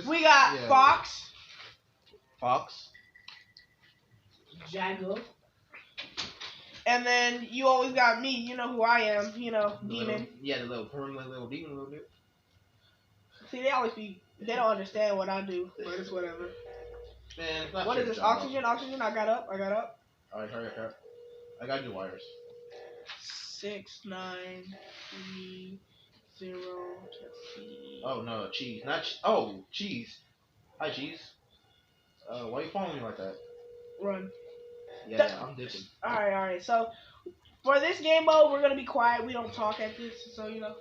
We got Fox. Jago. And then you always got me. You know who I am. You know, Demon. The little permanent little demon little dude. See, they don't understand what I do, but it's whatever. Man, what is this? Oxygen? Oxygen? I got up. Alright, hurry. I got new wires. 6, 9, 3, 0. Oh no, cheese. Not cheese. Hi, cheese. Why are you following me like that? Run. Yeah, I'm dipping. Alright. So, for this game mode, we're gonna be quiet. We don't talk at this, so we don't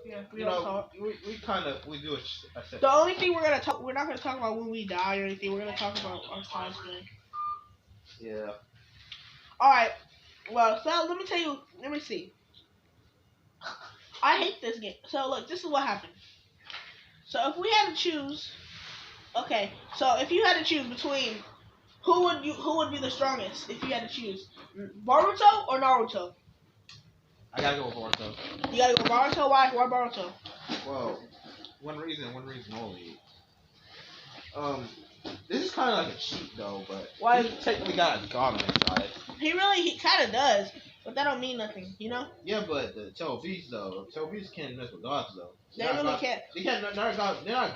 talk. We do a The only thing we're not gonna talk about when we die or anything. We're gonna talk about our time spent. Yeah. Alright. Well, so let me see. I hate this game. So look, this is what happened. So if we had to choose, so if you had to choose between who would be the strongest if you had to choose, Boruto or Naruto? I gotta go with Boruto. You gotta go Boruto. Why Boruto? Well, one reason only. This is kind of like a cheat though, but why? He technically got a god on his side. He kind of does, but that don't mean nothing, you know? Yeah, but the Telbeast though, Telbeast can't mess with gods though. They really can't. They can't. They're not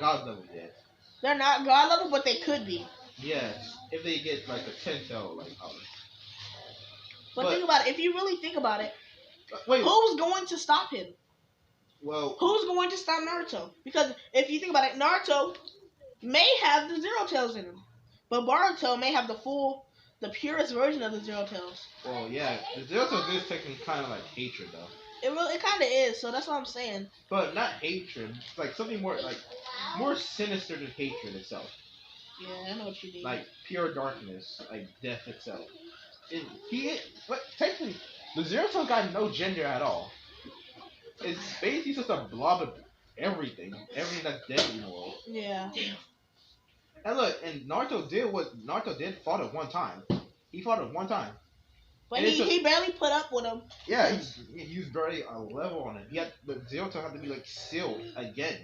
god level yet. They're not god level, but they could be. Yes, if they get like a 10-tail power. But think about it. If you really think about it, wait, who's going to stop him? Well, who's going to stop Naruto? Because if you think about it, Naruto may have the Zero Tails in him, but Boruto may have the purest version of the Zero Tails. Well, yeah, the Zero Tails is technically kind of like hatred though. It kind of is. So that's what I'm saying. But not hatred. It's like something more sinister than hatred itself. Yeah, I know what you mean. Like pure darkness, like death itself. But technically, the Zero Tails got no gender at all. It's basically just a blob of everything that's dead in the world. Yeah. And look, and Naruto did fought it one time. He fought it one time. But he barely put up with him. Yeah, he used barely a level on it. But Zero Tails had to be like sealed again.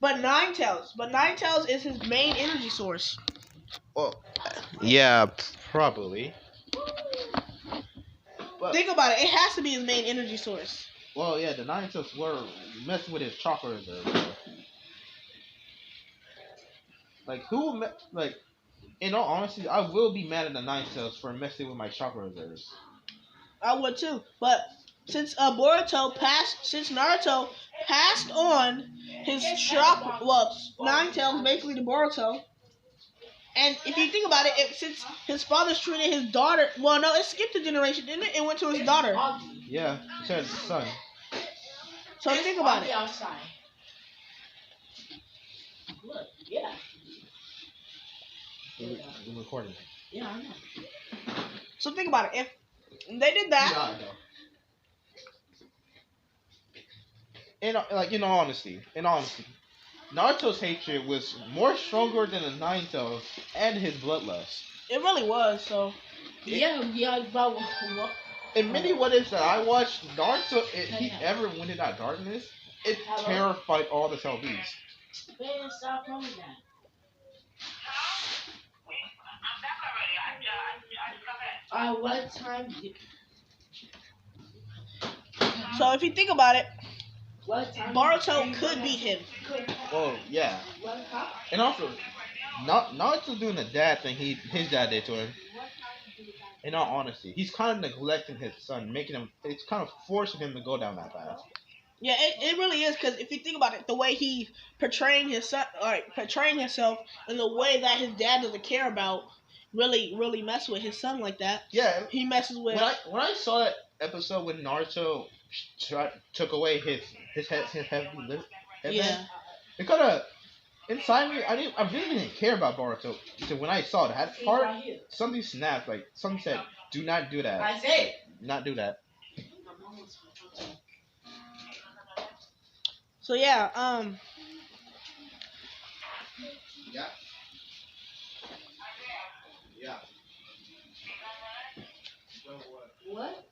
But Nine Tails is his main energy source. Well, yeah, probably. But think about it. It has to be his main energy source. Well, yeah, the Nine Tails were messing with his chakra reserve. In all honesty, I will be mad at the Nine Tails for messing with my chakra reserves. I would too, but since Naruto passed on his Nine Tails basically to Boruto, and if you think about it, since his father's treating his daughter, well, no, it skipped a generation, didn't it? It went to his daughter. Yeah, it said his son. So think about it. Outside. Look, yeah. We're recording. Yeah, I know. So think about it. If they did that, in all honesty, Naruto's hatred was more stronger than the Nine Tails and his bloodlust. It really was. So but what? In many what ifs that I watched, Naruto, if he ever went in that darkness, it terrified all the Telbeast. Man, stop coming down. What time? So if you think about it, What time? Boruto could beat him. Well, yeah. And also, Naruto doing the dad thing his dad did to him. In all honesty, he's kind of neglecting his son, it's kind of forcing him to go down that path. Yeah, it really is, because if you think about it, the way he's portraying his son, portraying himself, and the way that his dad doesn't care about, really mess with his son like that. Yeah, he messes with. When I saw that episode when Naruto took away his heavy lift, yeah, it kind of inside me. I really didn't care about Boruto. So when I saw that part, something snapped. Like something said, "Do not do that." I said, "Not do that." So yeah, Yeah. Yeah. what?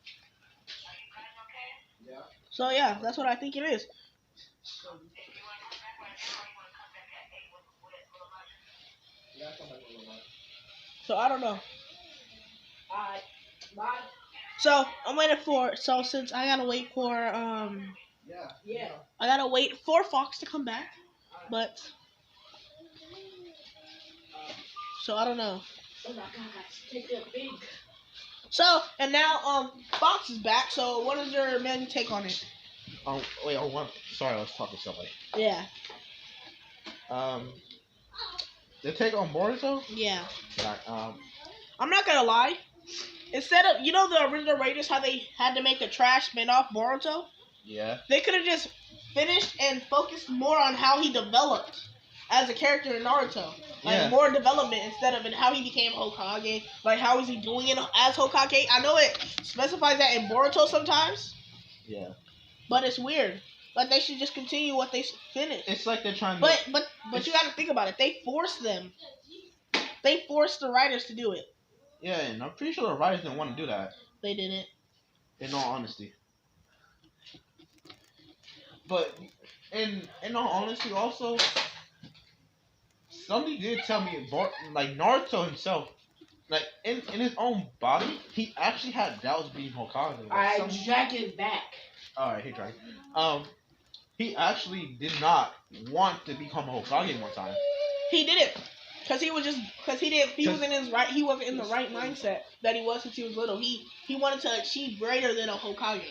Yeah. So yeah, that's what I think it is. So I don't know. Alright. Bye. So I'm waiting for. So since I gotta wait for Yeah. I gotta wait for Fox to come back, but so I don't know. Oh my god, take a big. So and now Fox is back. So what is your main take on it? Wait, sorry, I was talking to somebody. Yeah. The take on Boruto? Yeah. Right, I'm not gonna lie. Instead of the original Raiders, how they had to make a trash spin-off Boruto, yeah. they could have just finished and focused more on how he developed as a character in Naruto. Like Yeah. more development instead of in how he became Hokage. Like how is he doing it as Hokage? I know it specifies that in Boruto sometimes, Yeah. but it's weird. Like they should just continue what they finished. It's like they're trying to. But you got to think about it. They forced them. They forced the writers to do it. Yeah, and I'm pretty sure the writers didn't want to do that. They didn't. In all honesty. But in all honesty, also, somebody did tell me, like Naruto himself, like in his own body, he actually had doubts being Hokage. Like, Alright, drag it back. all right, he tried. He actually did not want to become a Hokage one time. He didn't. He wasn't in the right mindset that he was since he was little. He wanted to achieve greater than a Hokage.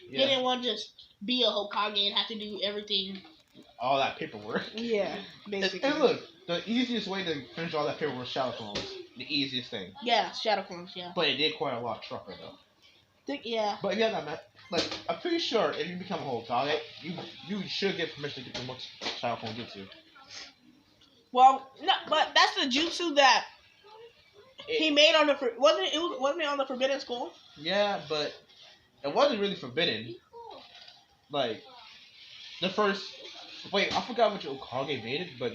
He didn't want to just be a Hokage and have to do everything. All that paperwork. Yeah, basically. And look, the easiest way to finish all that paperwork was Shadow Clones. The easiest thing. Yeah, Shadow Clones, yeah. But it did quite a lot tougher though. Yeah. But yeah, no, man. Like, I'm pretty sure if you become a Hokage, you should get permission to get the most Shadow Clone Jutsu. Well, no, but that's the jutsu that he made on the wasn't it on the Forbidden School? Yeah, but it wasn't really forbidden. Like the first, wait, I forgot which Hokage made it, but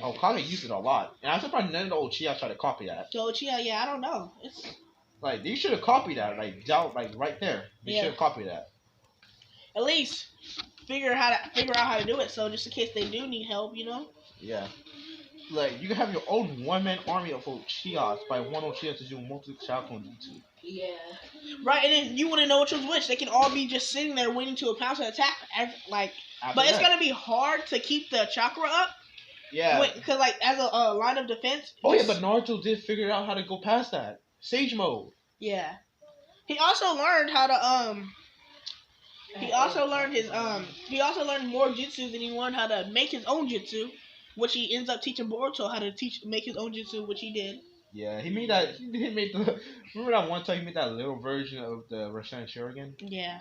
Hokage used it a lot, and I'm surprised none of the Uchiha tried to copy that. So Uchiha, yeah, I don't know. It's like they should have copied that, like right there. They should have copied that. At least figure out how to do it. So just in case they do need help, Yeah. Like, you can have your own one-man army of Uchihas by one Uchiha to do multiple Shadow Clone Jutsu. Yeah. Right, and then you wouldn't know which was which. They can all be just sitting there waiting to pounce and attack. But it's gonna be hard to keep the chakra up. Yeah. Because as a line of defense. Oh yeah, but Naruto did figure out how to go past that. Sage mode. Yeah. He also learned how to He also learned more jutsu than he learned how to make his own jutsu. Which he ends up teaching Boruto how to make his own jutsu, which he did. Yeah, he made that. Remember that one time he made that little version of the Rasen Shuriken? Yeah.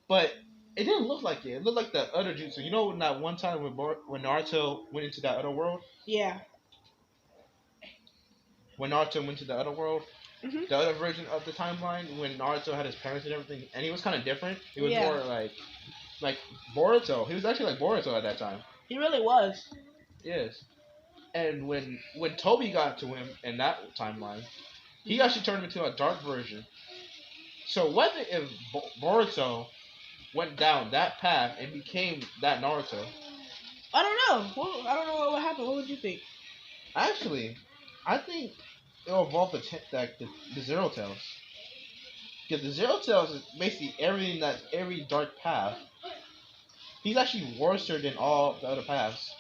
But it didn't look like it. It looked like the other jutsu. You know, that one time when Naruto went into that other world. Yeah. When Naruto went to the other world, the other version of the timeline, when Naruto had his parents and everything, and he was kind of different. He was more like Boruto. He was actually like Boruto at that time. He really was. Yes. And when Toby got to him in that timeline, he actually turned him into a dark version. So what if Boruto went down that path and became that Naruto? I don't know. I don't know what would happen. What would you think? Actually, I think it'll evolve the Zero Tails. Because the Zero Tails is basically every dark path. He's actually worser than all the other paths.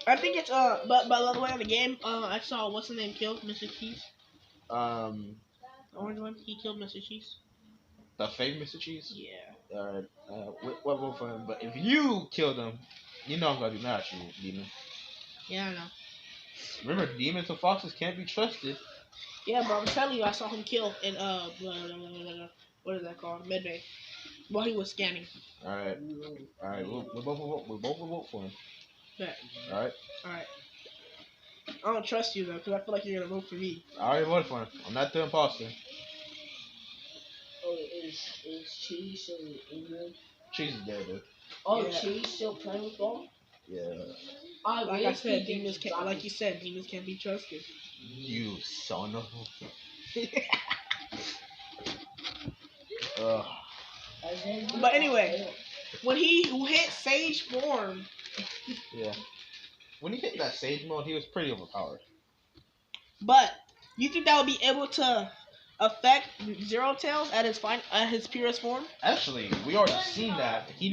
I think it's but by the way on the game, I saw what's the name killed Mr. Cheese. The orange one, he killed Mr. Cheese. The fake Mr. Cheese? Yeah. Alright. What vote for him? But if you killed him, you know I'm gonna be mad at you, Demon. Yeah, I know. Remember, demons and foxes can't be trusted. Yeah, but I'm telling you, I saw him kill in what is that called? Medbay. While he was scanning. Alright. We'll both vote for him. Yeah. Alright. I don't trust you though, because I feel like you're gonna vote for me. I already voted for him. I'm not the imposter. Oh, is Cheese still in there? Cheese is dead, dude. Oh, Yeah. Cheese still playing with ball? Yeah. Like I said, demons can't. Like you said, demons can't be trusted. You son of a. Ugh. But anyway, when he hit Sage form. Yeah. When he hit that Sage mode, he was pretty overpowered. But you think that would be able to affect Zero Tails at his purest form? Actually, we already seen that. He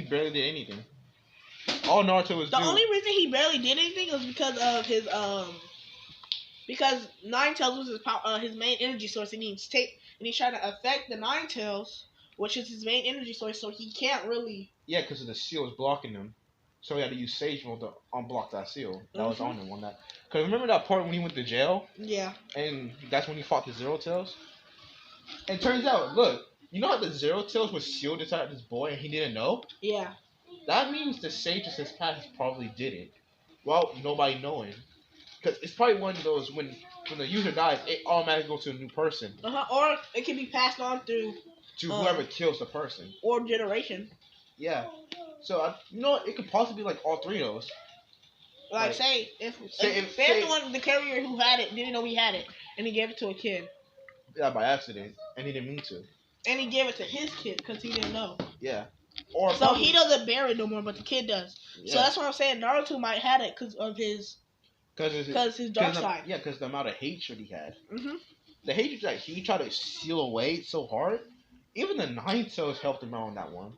barely did anything. All Naruto was The doing. only reason he barely did anything was because of his because Nine Tails was his main energy source, and he's trying to affect the Nine Tails, which is his main energy source, so he can't really. Yeah, because the seal was blocking him. So he had to use Sage Mode to unblock that seal. That was on him on that. Because remember that part when he went to jail? Yeah. And that's when he fought the Zero Tails? And turns out, look, you know how the Zero Tails was sealed inside this boy and he didn't know? Yeah. That means the sages his past probably did it. Well, nobody knowing. Because it's probably one of those, when the user dies, it automatically goes to a new person. Or it can be passed on through. To whoever kills the person. Or generation. Yeah. So, it could possibly be like all three of those. Like, say if the carrier who had it didn't know he had it, and he gave it to a kid. Yeah, by accident, and he didn't mean to. And he gave it to his kid because he didn't know. Yeah. So he doesn't bear it no more, but the kid does. Yeah. So that's what I'm saying. Naruto might have it because of his dark side. Yeah, because the amount of hatred he had. Mhm. The hatred that he tried to seal away so hard. Even the Nine Tails helped him out on that one.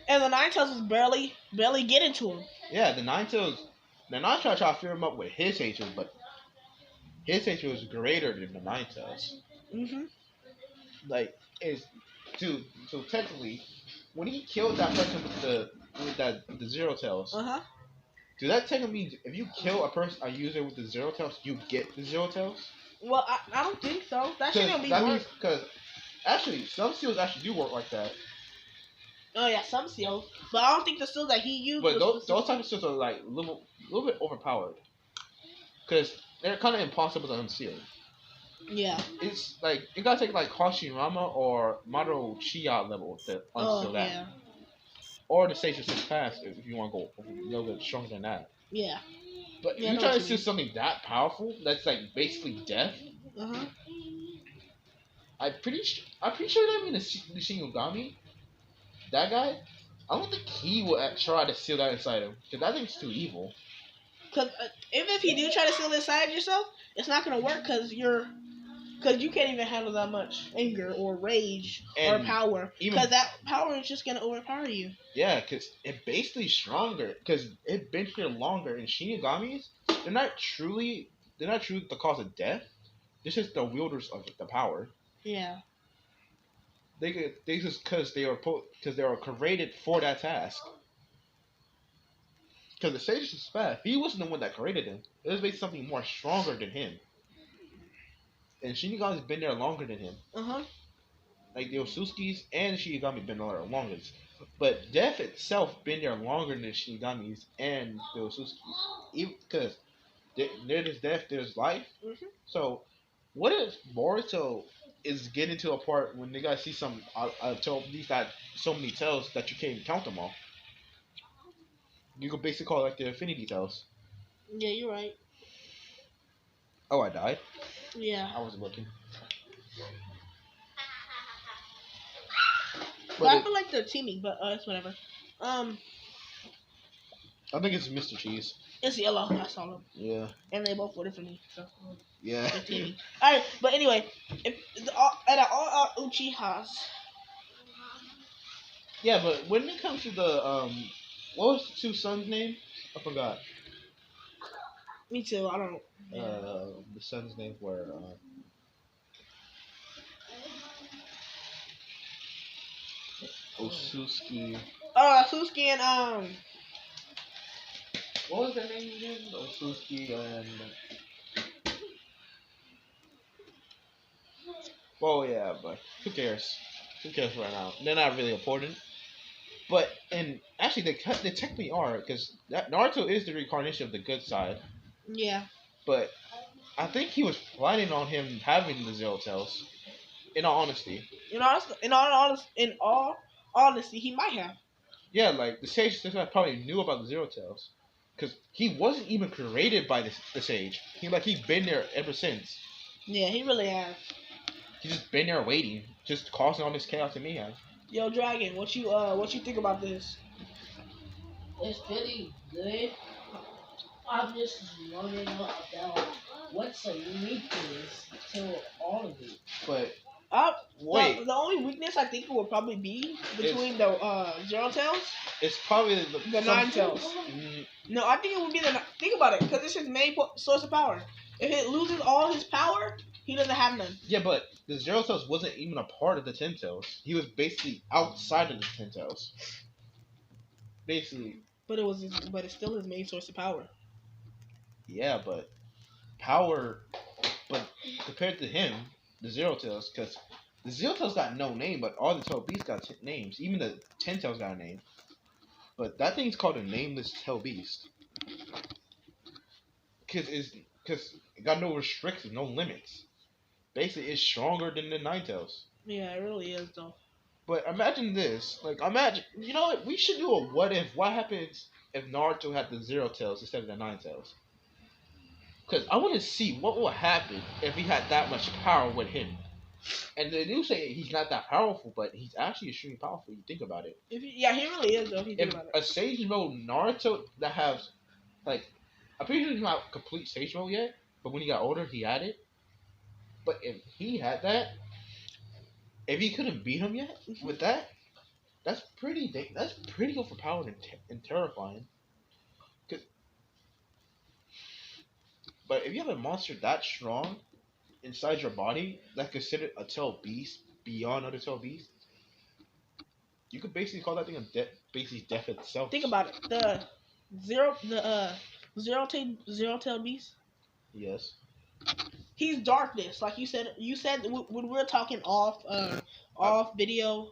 And the Nine Tails was barely getting to him. Yeah, the Nine Tails. The Nine Tails tried to fear him up with his hatred, but his hatred was greater than the Nine Tails. Mhm. Like, so technically, when he killed that person with the Zero Tails. Does that technically mean if you kill a user with the Zero Tails, you get the Zero Tails? Well, I don't think so. That shouldn't be work. Because actually, some seals actually do work like that. Oh yeah, some seals, but I don't think the seals that he used. But those type of seals are like a little bit overpowered, because they're kind of impossible to unseal. Yeah. It's like you gotta take like Hashirama or Madara Uchiha level to unseal that. Yeah. Or the Sage of Six Paths if you want to go a little bit stronger than that. Yeah. But if you try to seal something that powerful, that's like basically death. I'm pretty sure that means the Shinigami. That guy, I don't think he will try to seal that inside him, because that thing's too evil. Because even if you do try to seal it inside yourself, it's not going to work because you can't even handle that much anger or rage or power. Because that power is just going to overpower you. Yeah, because it's basically stronger, because it's been here longer, and Shinigamis, they're not truly the cause of death. This is the wielders of the power. Yeah. They just because they were created for that task. Because the Sage of Path, he wasn't the one that created him. It was basically something more stronger than him. And Shinigami's been there longer than him. Like the Otsutsuki's and Shinigami been there longest. But death itself been there longer than Shinigami's and the Otsutsuki's. Because there's death, there's life. So what if Boruto is getting to a part when they guys see some these got so many tails that you can't even count them all. You could basically call it like the Infinity Tails. Yeah, you're right. Oh, I died? Yeah. I wasn't looking. But I feel like they're teaming, but it's whatever. I think it's Mr. Cheese. It's yellow. I saw them. Yeah. And they both voted for me. So. Yeah. They're teaming. Alright, but anyway, at all Uchihas. Yeah, but when it comes to the what was the two sons' name? I forgot. Me too. I don't know. The sons' names were Otsutsuki. Oh, Otsutsuki and what was their name again? Otsutsuki and. Well, yeah, but who cares? Who cares right now? They're not really important. But, and actually, they technically are, because Naruto is the reincarnation of the good side. Yeah. But I think he was planning on him having the Zero Tails. In all honesty. In all honesty, he might have. Yeah, like the Sage probably knew about the Zero Tails, because he wasn't even created by the Sage. He's been there ever since. Yeah, he really has. He's just been there waiting, just causing all this chaos and mayhem. Yo, Dragon, what you think about this? It's pretty good. I'm just wondering about what's a weakness to all of it. But Uh, wait, the only weakness I think would probably be It's- between the Zero Tails, it's probably the Nine Tails. Mm, No, I think it would be the. Think about it, because it's his main source of power. If it loses all his power, he doesn't have none. yeah, but the Zero Tails wasn't even a part of the Ten Tails. He was basically outside of the Ten Tails. Basically, But but it's still his main source of power. yeah, but power. But compared to him, the Zero Tails, because the Zero Tails got no name, but all the 12 Beasts got names. Even the Ten Tails got a name. But that thing's called a nameless Tail Beast. Because it got no restrictions, no limits. Basically, it's stronger than the Nine Tails. Yeah, it really is though. But imagine this. Like, imagine. You know what? We should do a what if. What happens if Naruto had the Zero Tails instead of the Nine Tails? Because I want to see what will happen if he had that much power with him. And they do say he's not that powerful, but he's actually extremely powerful. You think about it. Yeah, he really is though. If you think If about it. a Sage Mode Naruto that has, like, I'm pretty sure he's not complete Sage Mode yet, but when he got older, he had it. But if he had that, if he couldn't beat him yet with that, that's pretty overpowered and terrifying. But if you have a monster that strong inside your body that's considered a tail beast beyond other tail beasts, you could basically call that thing basically death itself. Think about it. The zero tail beast. Yes. He's darkness, like you said. You said when we were talking off video,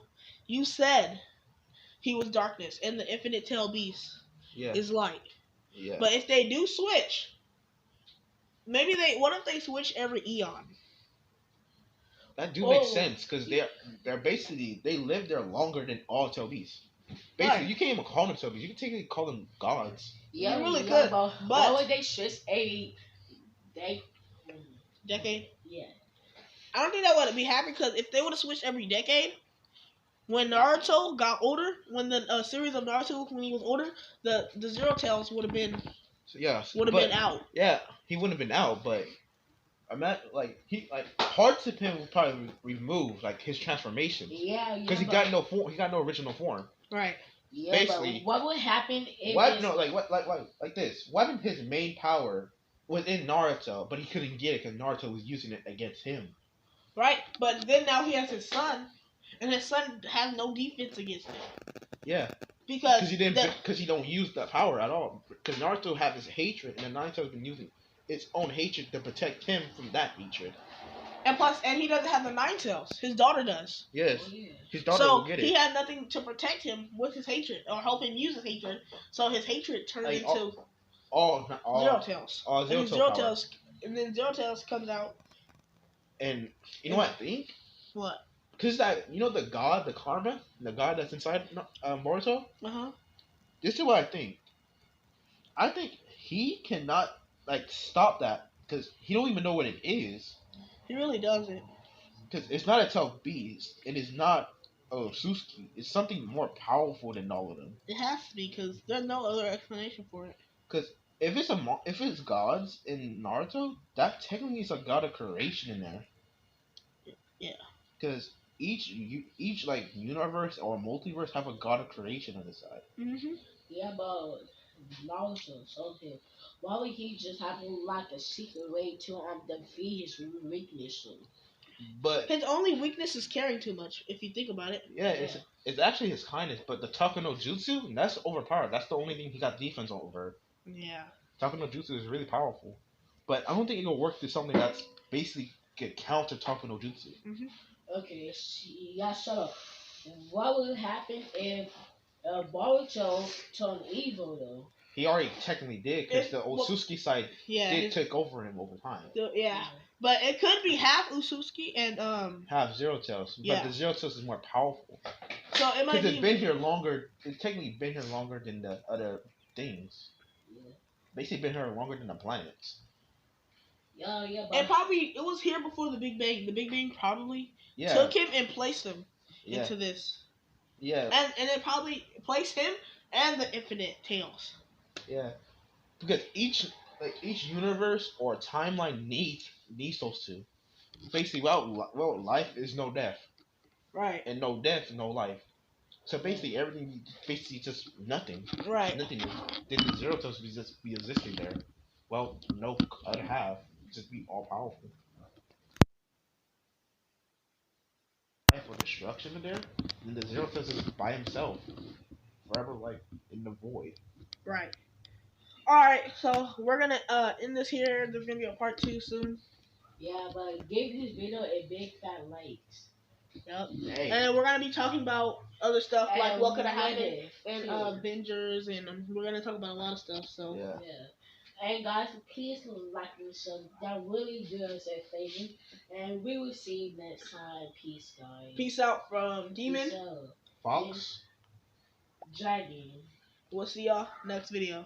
you said he was darkness, and the infinite tail beast Yeah. is light. Yeah. But if they do switch, maybe what if they switch every eon? That do make sense because they're basically they live there longer than all tail beasts. Basically, Right. you can't even call them tail beasts. You can technically call them gods. Yeah, You really yeah, could, but but- why would they switch they? Decade. Yeah. I don't think that would be happening because if they would have switched every decade, when Naruto got older, when the series of Naruto when he was older, the Zero Tails would have been So yeah. been out. Yeah, he wouldn't have been out, but I'm not parts of him would probably remove like his transformation Yeah, yeah. because he got no form. He got no original form. Right. Yeah, basically- but what would happen if What? it's- No, like this. What if his main power was in Naruto, but he couldn't get it because Naruto was using it against him? Right. But then now he has his son, and his son has no defense against him Yeah, because because he don't use that power at all. Because Naruto have his hatred, and the Naruto's been using its own hatred to protect him from that hatred. and he doesn't have the Nine Tails. His daughter does. Yes, Oh, yeah. his daughter So will get he it. had nothing to protect him with his hatred or help him use his hatred. So his hatred turned Like, into All Zero Tails. all And Zero then Tail power. and then Zero Tails comes out. And you know what I think? What? Because that the god, the karma, the god that's inside Boruto. Uh huh. This is what I think. I think he cannot stop that because he don't even know what it is. He really doesn't. Because it's not a tail beast. It is not Suzuki. It's something more powerful than all of them. It has to be because there's no other explanation for it. Because if it's gods in Naruto, that technically is a god of creation in there. Yeah. Because each universe or multiverse have a god of creation on the side. Mm-hmm. Yeah, but Naruto, okay. Why would he just have a secret way to defeat his weakness? But His only weakness is caring too much. If you think about it. yeah, it's actually his kindness. But the Taka no Jutsu, that's overpowered. That's the only thing he got defense over. Yeah. Taka no Jutsu is really powerful. But I don't think it'll work to something that's basically get counter Taka no Jutsu. Okay, yeah, shut up. What would happen if Boruto turned evil though? He already technically did because the Otsutsuki side Yeah. did take over him over time. Yeah. But it could be half Ususuki and Have Zero Tails, but Yeah. the Zero Tails is more powerful so it might because it's be been here longer. It's technically been here longer than the other things. Yeah, Basically, been here longer than the planets. yeah, it but was here before the Big Bang. The Big Bang probably Yeah, took him and placed him yeah, into this. yeah, And it probably placed him and the Infinite Tails. yeah. because each universe or timeline needs those two. Basically, well, life is no death, Right. and no death, no life. So basically, everything basically just nothing. Right. Nothing. Then the zero tells me just be existing there. Well, no other half just be all powerful. Life or destruction in there, then the zero tells is by himself, forever like in the void. Right. Alright, so we're gonna end this here. There's gonna be a part 2 soon. Yeah, but give this video a big fat likes. Yep. Hey. And we're gonna be talking about other stuff like And what could have what happened if, and too. Avengers, and we're gonna talk about a lot of stuff. So Yeah. Yeah. And guys, please like and sub. That really do us a favor. And we will see you next time. Peace, guys. peace out from Demon. Peace out. Fox. Dragon. We'll see y'all next video.